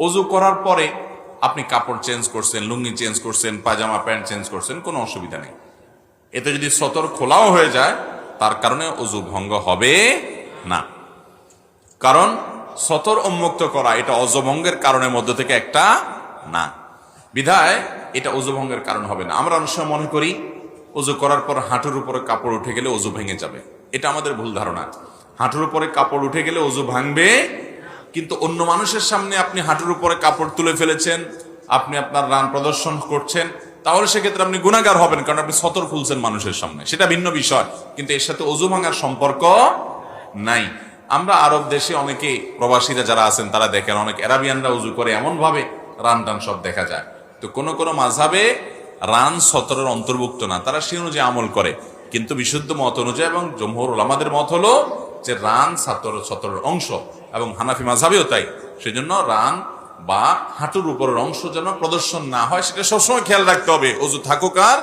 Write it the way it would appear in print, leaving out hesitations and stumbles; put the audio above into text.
অজু করার পরে আপনি কাপড় চেঞ্জ করছেন, লুঙ্গি চেঞ্জ করছেন, পাজামা প্যান্ট চেঞ্জ করছেন, কোনো অসুবিধা নেই। এতে যদি সতর খোলাও হয়ে যায় তার কারণে অজু ভঙ্গ হবে না, কারণ সতর উন্মুক্ত করা এটা অজু ভঙ্গের কারণের মধ্যে থেকে একটা না, বিধায় এটা অজু ভঙ্গের কারণ হবে না। আমরা অনেক সময় মনে করি অজু করার পর হাঁটুর উপরে কাপড় উঠে গেলে অজু ভেঙে যাবে, এটা আমাদের ভুল ধারণা। হাঁটুর উপরে কাপড় উঠে গেলে অজু ভাঙবে, কিন্তু অন্য মানুষের সামনে আপনি হাঁটুর উপরে কাপড় তুলে ফেলেছেন, আপনি আপনার রান প্রদর্শন করছেন, তাহলে সেক্ষেত্রে আপনি গুনাহগার হবেন, কারণ আপনি সতর খুলছেন মানুষের সামনে, সেটা ভিন্ন বিষয়, কিন্তু এর সাথে অজু ভাঙার সম্পর্ক নাই। আমরা আরব দেশে অনেকে প্রবাসীরা যারা আছেন তারা দেখেন অনেক আরাবিয়ানরা উজু করে এমন ভাবে রান টান সব দেখা যায়। তো কোন কোন মাযহাবে রান সতরের অন্তর্ভুক্ত না, তারা সে অনুযায়ী আমল করে, কিন্তু বিশুদ্ধ মত অনুযায়ী এবং জমহুর উলামাদের মত হলো যে রান সতরের অংশ, এবং হানাফি মাযহাবেও তাই। সেজন্য রান বা হাঁটুর উপরের অংশ যেন প্রদর্শন না হয় সেটা সবসময় খেয়াল রাখতে হবে, অজু থাকুক আর